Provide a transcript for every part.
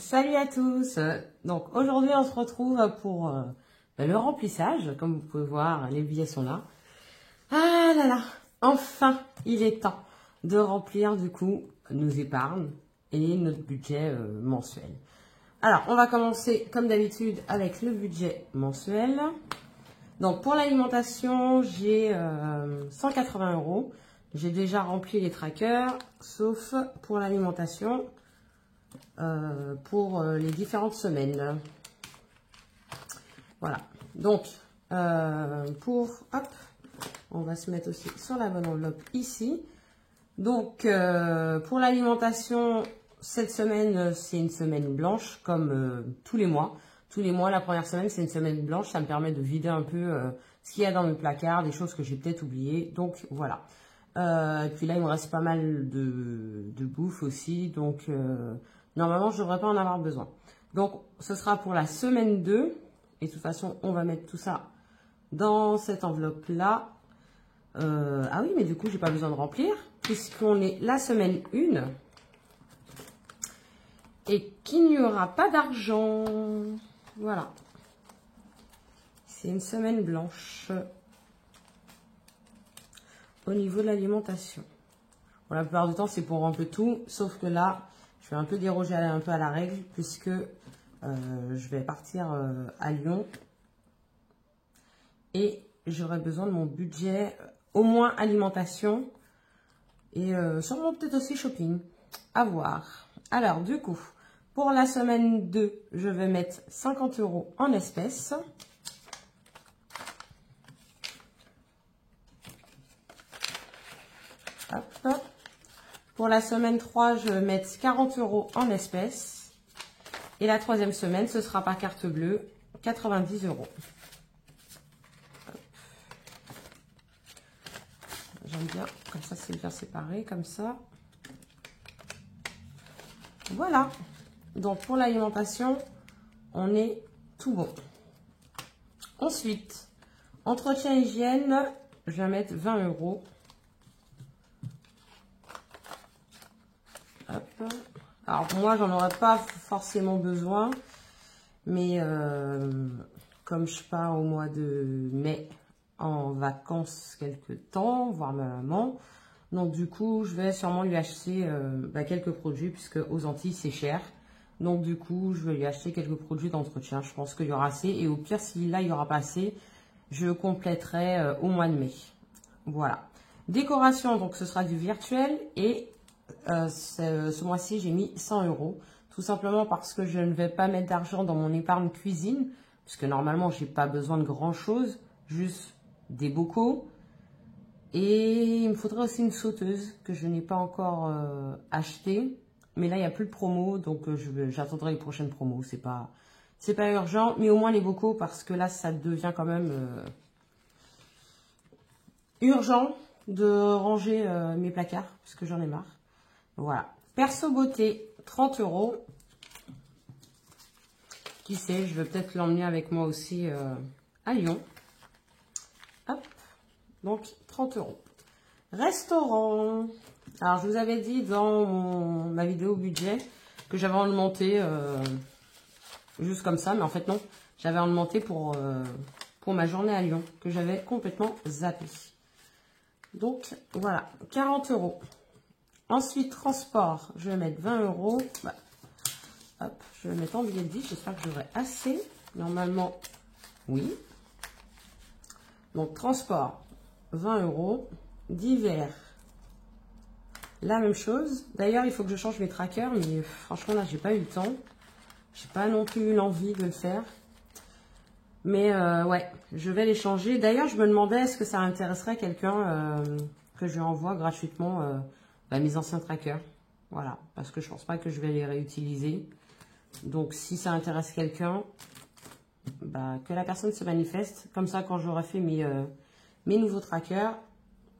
Salut à tous. Donc aujourd'hui on se retrouve pour le remplissage. Comme vous pouvez voir, les billets sont là. Ah là là, enfin il est temps de remplir du coup nos épargnes et notre budget mensuel. Alors on va commencer comme d'habitude avec le budget mensuel. Donc pour l'alimentation j'ai 180 €. J'ai déjà rempli les trackers sauf pour l'alimentation. Pour les différentes semaines. Voilà. Donc, hop, on va se mettre aussi sur la bonne enveloppe ici. Donc, pour l'alimentation, cette semaine, c'est une semaine blanche, comme tous les mois. Tous les mois, la première semaine, c'est une semaine blanche. Ça me permet de vider un peu ce qu'il y a dans mes placards, des choses que j'ai peut-être oubliées. Donc, voilà. Et puis là, il me reste pas mal de bouffe aussi. Donc, normalement, je ne devrais pas en avoir besoin. Donc, ce sera pour la semaine 2. Et de toute façon, on va mettre tout ça dans cette enveloppe-là. Ah oui, mais du coup, j'ai pas besoin de remplir. Puisqu'on est la semaine 1. Et qu'il n'y aura pas d'argent. Voilà. C'est une semaine blanche. Au niveau de l'alimentation. Bon, la plupart du temps, c'est pour un peu tout. Sauf que là, je vais un peu déroger un peu à la règle. Puisque je vais partir à Lyon. Et j'aurai besoin de mon budget, au moins alimentation. Et sûrement peut-être aussi shopping. À voir. Alors, du coup, pour la semaine 2, je vais mettre 50 € en espèces. Hop. Pour la semaine 3, je vais mettre 40 € en espèces. Et la troisième semaine, ce sera par carte bleue, 90 €. J'aime bien, comme ça c'est bien séparé, comme ça. Voilà. Donc pour l'alimentation, on est tout bon. Ensuite, entretien hygiène, je vais mettre 20 €. Hop. Alors pour moi, j'en aurais pas forcément besoin, mais comme je pars au mois de mai en vacances quelque temps, voir ma maman, donc du coup, je vais sûrement lui acheter quelques produits, puisque aux Antilles, c'est cher. Donc du coup, je vais lui acheter quelques produits d'entretien. Je pense qu'il y aura assez. Et au pire, si là, il n'y aura pas assez, je compléterai au mois de mai. Voilà. Décoration, donc ce sera du virtuel. Et ce mois-ci, j'ai mis 100 €. Tout simplement parce que je ne vais pas mettre d'argent dans mon épargne cuisine. Puisque normalement, je n'ai pas besoin de grand-chose. Juste des bocaux. Et il me faudrait aussi une sauteuse que je n'ai pas encore achetée. Mais là, il n'y a plus de promo, donc j'attendrai les prochaines promos. C'est pas urgent, mais au moins les bocaux, parce que là, ça devient quand même urgent de ranger mes placards, parce que j'en ai marre. Voilà. Perso beauté, 30 €. Qui sait, je vais peut-être l'emmener avec moi aussi à Lyon. Hop. Donc, 30 €. Restaurant. Alors, je vous avais dit dans ma vidéo budget que j'avais augmenté juste comme ça. Mais en fait, non. J'avais augmenté pour ma journée à Lyon que j'avais complètement zappé. Donc, voilà. 40 €. Ensuite, transport. Je vais mettre 20 €. Bah, hop, je vais mettre en billet de 10. J'espère que j'aurai assez. Normalement, oui. Donc, transport. 20 €. D'hiver, la même chose. D'ailleurs, il faut que je change mes trackers, mais franchement, là, j'ai pas eu le temps. J'ai pas non plus eu l'envie de le faire. Mais ouais, je vais les changer. D'ailleurs, je me demandais, est-ce que ça intéresserait quelqu'un que je lui envoie gratuitement mes anciens trackers. Voilà, parce que je pense pas que je vais les réutiliser. Donc, si ça intéresse quelqu'un, que la personne se manifeste. Comme ça, quand j'aurai fait mes nouveaux trackers,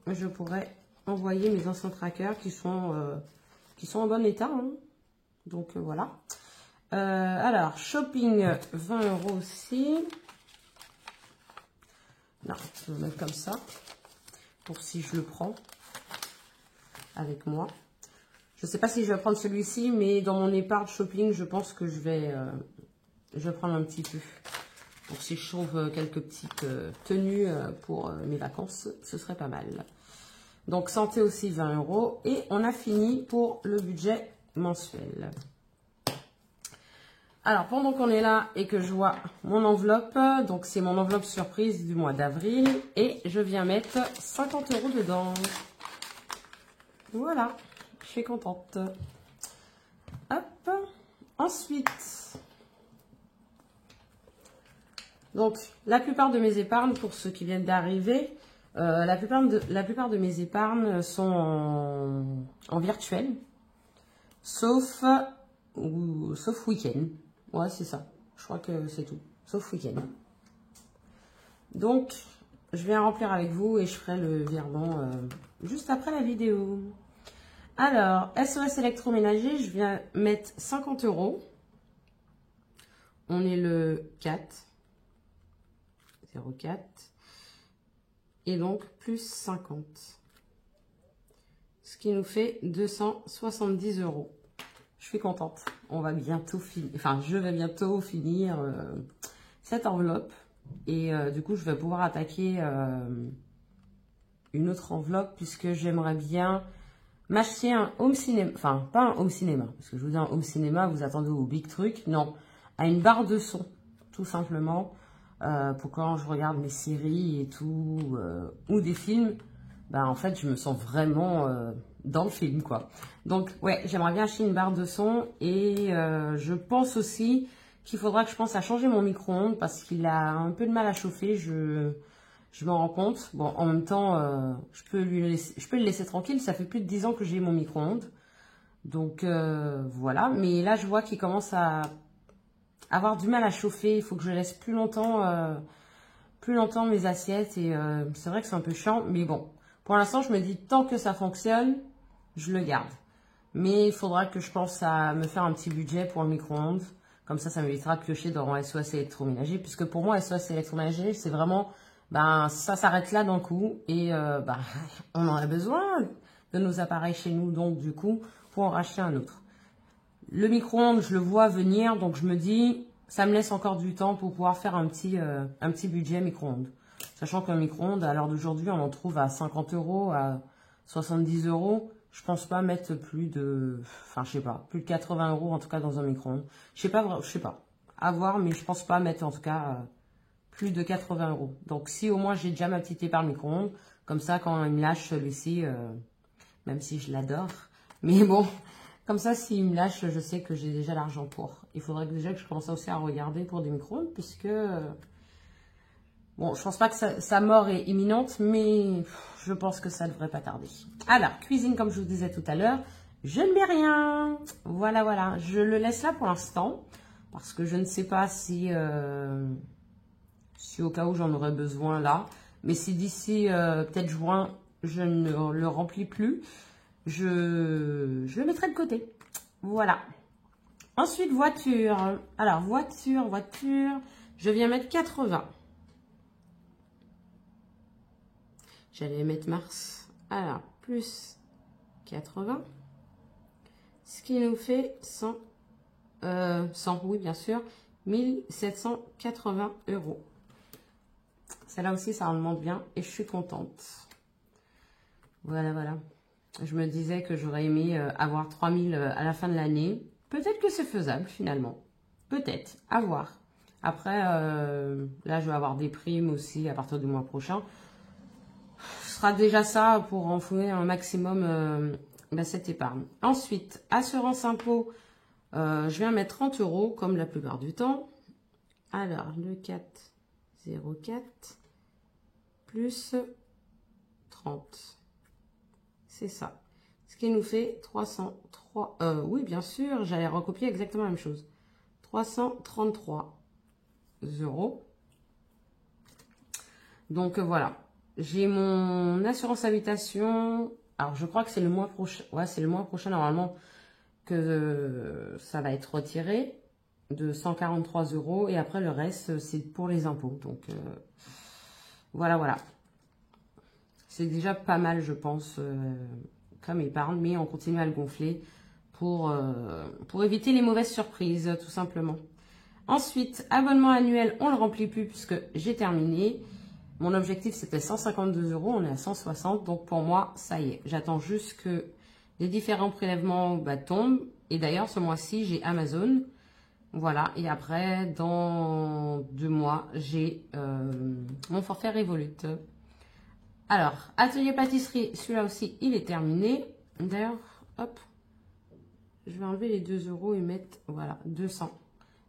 je pourrais envoyer mes anciens trackers qui sont en bon état. Hein. Donc, voilà. Alors, shopping, 20 € aussi. Non, je vais le mettre comme ça. Pour si je le prends avec moi. Je ne sais pas si je vais prendre celui-ci, mais dans mon épargne shopping, je pense que je vais prendre un petit peu. Donc si je trouve quelques petites tenues pour mes vacances, ce serait pas mal. Donc santé aussi 20 €. Et on a fini pour le budget mensuel. Alors pendant qu'on est là et que je vois mon enveloppe, donc c'est mon enveloppe surprise du mois d'avril. Et je viens mettre 50 € dedans. Voilà, je suis contente. Hop, ensuite... Donc, la plupart de mes épargnes, pour ceux qui viennent d'arriver, la plupart de mes épargnes sont en virtuel, sauf week-end. Ouais, c'est ça. Je crois que c'est tout, sauf week-end. Donc, je viens remplir avec vous et je ferai le virement juste après la vidéo. Alors, SOS électroménager, je viens mettre 50 €. On est le 4. 0,4 et donc plus 50, ce qui nous fait 270 €. Je suis contente. On va bientôt finir, enfin je vais bientôt finir cette enveloppe et du coup je vais pouvoir attaquer une autre enveloppe puisque j'aimerais bien m'acheter un home cinéma, enfin pas un home cinéma parce que je vous dis un home cinéma vous attendez au big truc, non, à une barre de son tout simplement. Pour quand je regarde mes séries et tout, ou des films, ben en fait, je me sens vraiment dans le film, quoi. Donc, ouais, j'aimerais bien acheter une barre de son et je pense aussi qu'il faudra que je pense à changer mon micro-ondes parce qu'il a un peu de mal à chauffer, je m'en rends compte. Bon, en même temps, je peux le laisser tranquille, ça fait plus de 10 ans que j'ai mon micro-ondes. Donc, voilà. Mais là, je vois qu'il commence à avoir du mal à chauffer, il faut que je laisse plus longtemps mes assiettes et c'est vrai que c'est un peu chiant, mais bon, pour l'instant je me dis tant que ça fonctionne, je le garde. Mais il faudra que je pense à me faire un petit budget pour le micro-ondes, comme ça m'évitera de piocher dans SOS électroménager, puisque pour moi SOS électroménager c'est vraiment, ben ça s'arrête là d'un coup et ben, on en a besoin de nos appareils chez nous, donc du coup pour en racheter un autre. Le micro-ondes, je le vois venir, donc je me dis, ça me laisse encore du temps pour pouvoir faire un petit budget micro-ondes. Sachant qu'un micro-ondes, à l'heure d'aujourd'hui, on en trouve à 50 €, à 70 €. Je pense pas mettre plus de, enfin, je sais pas, plus de 80 € en tout cas dans un micro-ondes. Je sais pas, à voir, mais je pense pas mettre en tout cas plus de 80 €. Donc si au moins j'ai déjà ma petite épargne micro-ondes, comme ça quand il me lâche celui-ci, même si je l'adore, mais bon... Comme ça, s'il me lâche, je sais que j'ai déjà l'argent pour. Il faudrait que déjà que je commence aussi à regarder pour des micro-ondes, puisque... bon, je pense pas que sa mort est imminente, mais je pense que ça devrait pas tarder. Alors, cuisine, comme je vous disais tout à l'heure, je ne mets rien. Voilà, voilà. Je le laisse là pour l'instant, parce que je ne sais pas si au cas où j'en aurais besoin là. Mais si d'ici peut-être juin, je ne le remplis plus, je le mettrai de côté. Voilà. Ensuite, voiture. Alors, voiture. Je viens mettre 80. J'allais mettre mars. Alors, plus 80. Ce qui nous fait 100, oui, bien sûr, 1780 €. Celle-là aussi, ça remonte bien et je suis contente. Voilà, voilà. Je me disais que j'aurais aimé avoir 3000 à la fin de l'année. Peut-être que c'est faisable finalement. Peut-être, à voir. Après, là, je vais avoir des primes aussi à partir du mois prochain. Ce sera déjà ça pour enfouir un maximum cette épargne. Ensuite, assurance impôt, je viens mettre 30 € comme la plupart du temps. Alors, le 4,04 plus 30. C'est ça. Ce qui nous fait 303. Oui, bien sûr, j'allais recopier exactement la même chose. 333 €. Donc voilà. J'ai mon assurance habitation. Alors je crois que c'est le mois prochain. Ouais, c'est le mois prochain normalement que ça va être retiré de 143 €. Et après le reste, c'est pour les impôts. Donc voilà, voilà. C'est déjà pas mal, je pense, comme épargne, mais on continue à le gonfler pour éviter les mauvaises surprises, tout simplement. Ensuite, abonnement annuel, on ne le remplit plus puisque j'ai terminé. Mon objectif, c'était 152 €, on est à 160, donc pour moi, ça y est. J'attends juste que les différents prélèvements tombent. Et d'ailleurs, ce mois-ci, j'ai Amazon. Voilà, et après, dans 2 mois, j'ai mon forfait Revolut. Alors, atelier pâtisserie, celui-là aussi, il est terminé. D'ailleurs, hop, je vais enlever les 2 € et mettre, voilà, 200.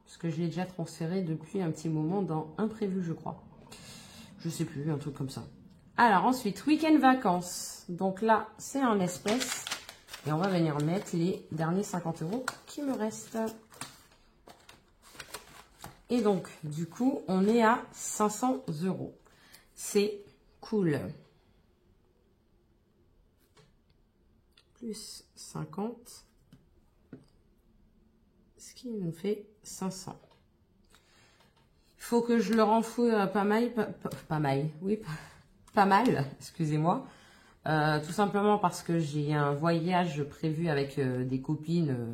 Parce que je l'ai déjà transféré depuis un petit moment dans imprévu, je crois. Je sais plus, un truc comme ça. Alors, ensuite, week-end vacances. Donc là, c'est en espèces. Et on va venir mettre les derniers 50 € qui me restent. Et donc, du coup, on est à 500 €. C'est cool. Plus 50. Ce qui nous fait 500. Il faut que je le renfouille pas mal, excusez-moi. Tout simplement parce que j'ai un voyage prévu avec des copines.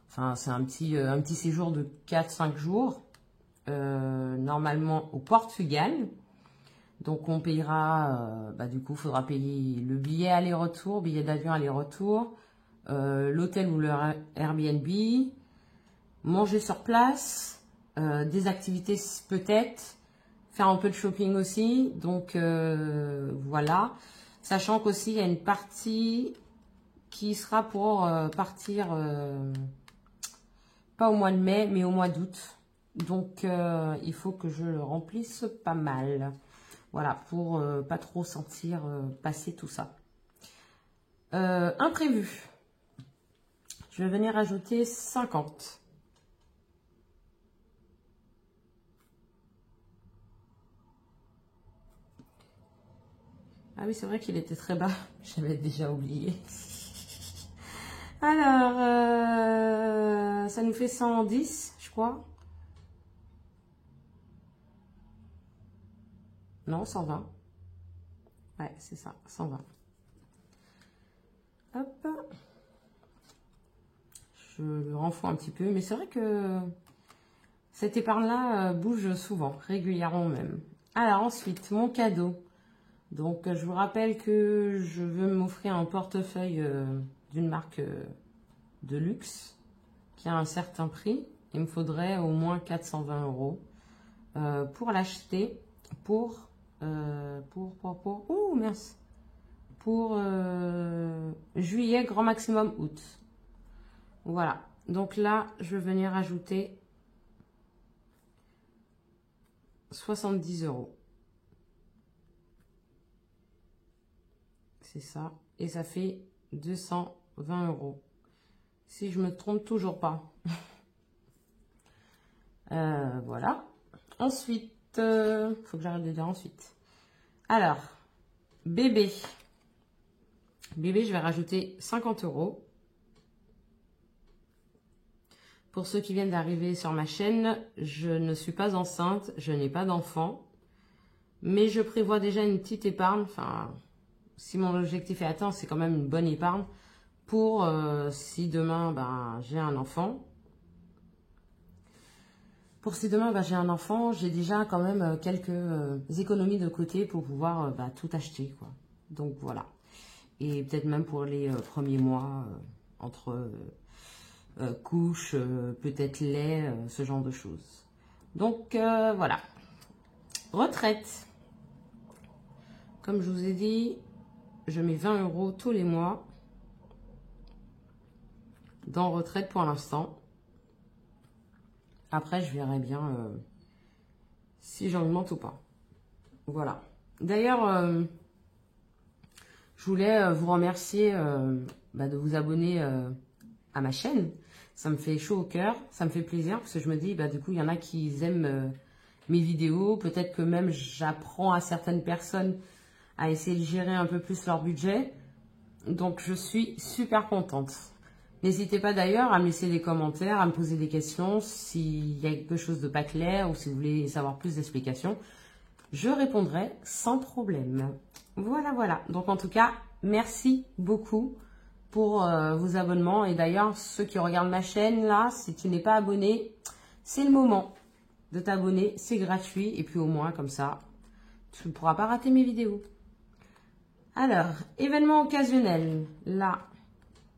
Enfin, c'est un petit séjour de 4-5 jours. Normalement au Portugal. Donc on payera, du coup, il faudra payer le billet aller-retour, billet d'avion aller-retour, l'hôtel ou le Airbnb, manger sur place, des activités peut-être, faire un peu de shopping aussi. Donc voilà. Sachant qu'aussi il y a une partie qui sera pour partir, pas au mois de mai, mais au mois d'août. Donc, il faut que je le remplisse pas mal. Voilà, pour pas trop sentir passer tout ça. Imprévu. Je vais venir ajouter 50. Ah oui, c'est vrai qu'il était très bas. J'avais déjà oublié. Alors, ça nous fait 110, je crois. Non, 120. Ouais, c'est ça, 120. Hop. Je le renfous un petit peu. Mais c'est vrai que cette épargne-là bouge souvent, régulièrement même. Alors ensuite, mon cadeau. Donc, je vous rappelle que je veux m'offrir un portefeuille d'une marque de luxe qui a un certain prix. Il me faudrait au moins 420 € pour l'acheter pour juillet, grand maximum août. Voilà. Donc là, je vais venir ajouter 70 €. C'est ça. Et ça fait 220 €. Si je me trompe toujours pas. Voilà. Ensuite, faut que j'arrête de dire ensuite. Alors, bébé. Bébé, je vais rajouter 50 €. Pour ceux qui viennent d'arriver sur ma chaîne, je ne suis pas enceinte, je n'ai pas d'enfant. Mais je prévois déjà une petite épargne. Enfin, si mon objectif est atteint, c'est quand même une bonne épargne. Pour si demain, j'ai un enfant. Pour si demain, j'ai un enfant, j'ai déjà quand même quelques économies de côté pour pouvoir tout acheter, quoi. Donc, voilà. Et peut-être même pour les premiers mois, entre couches, peut-être lait, ce genre de choses. Donc, voilà. Retraite. Comme je vous ai dit, je mets 20 € tous les mois dans retraite pour l'instant. Après, je verrai bien si j'augmente ou pas. Voilà. D'ailleurs, je voulais vous remercier de vous abonner à ma chaîne. Ça me fait chaud au cœur, ça me fait plaisir parce que je me dis, du coup, il y en a qui aiment mes vidéos. Peut-être que même j'apprends à certaines personnes à essayer de gérer un peu plus leur budget. Donc, je suis super contente. N'hésitez pas d'ailleurs à me laisser des commentaires, à me poser des questions s'il y a quelque chose de pas clair ou si vous voulez savoir plus d'explications. Je répondrai sans problème. Voilà, voilà. Donc, en tout cas, merci beaucoup pour vos abonnements. Et d'ailleurs, ceux qui regardent ma chaîne, là, si tu n'es pas abonné, c'est le moment de t'abonner. C'est gratuit. Et puis au moins, comme ça, tu ne pourras pas rater mes vidéos. Alors, événement occasionnel. Là,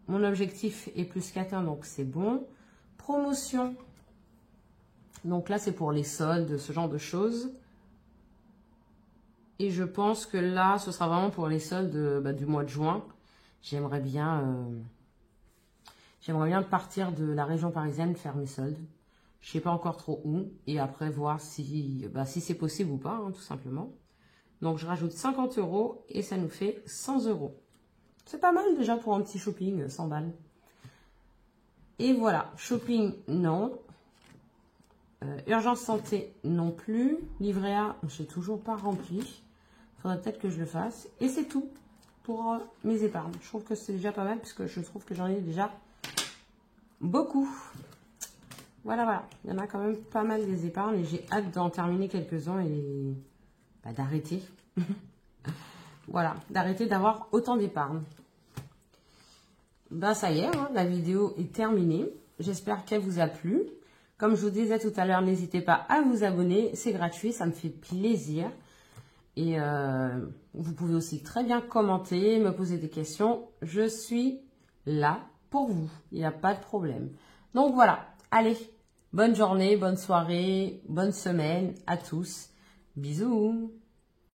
mon objectif est plus qu'atteint, donc c'est bon. Promotion. Donc là, c'est pour les soldes, ce genre de choses. Et je pense que là, ce sera vraiment pour les soldes du mois de juin. J'aimerais bien partir de la région parisienne, faire mes soldes. Je ne sais pas encore trop où. Et après, voir si c'est possible ou pas, hein, tout simplement. Donc, je rajoute 50 € et ça nous fait 100 €. C'est pas mal déjà pour un petit shopping, 100 balles. Et voilà, shopping, non. Urgence santé, non plus. Livret A, je n'ai toujours pas rempli. Faudrait peut-être que je le fasse. Et c'est tout pour mes épargnes. Je trouve que c'est déjà pas mal puisque je trouve que j'en ai déjà beaucoup. Voilà, voilà. Il y en a quand même pas mal des épargnes et j'ai hâte d'en terminer quelques-uns et d'arrêter. Voilà, d'arrêter d'avoir autant d'épargne. Ça y est, hein, la vidéo est terminée. J'espère qu'elle vous a plu. Comme je vous disais tout à l'heure, n'hésitez pas à vous abonner. C'est gratuit, ça me fait plaisir. Et vous pouvez aussi très bien commenter, me poser des questions. Je suis là pour vous. Il n'y a pas de problème. Donc voilà, allez, bonne journée, bonne soirée, bonne semaine à tous. Bisous.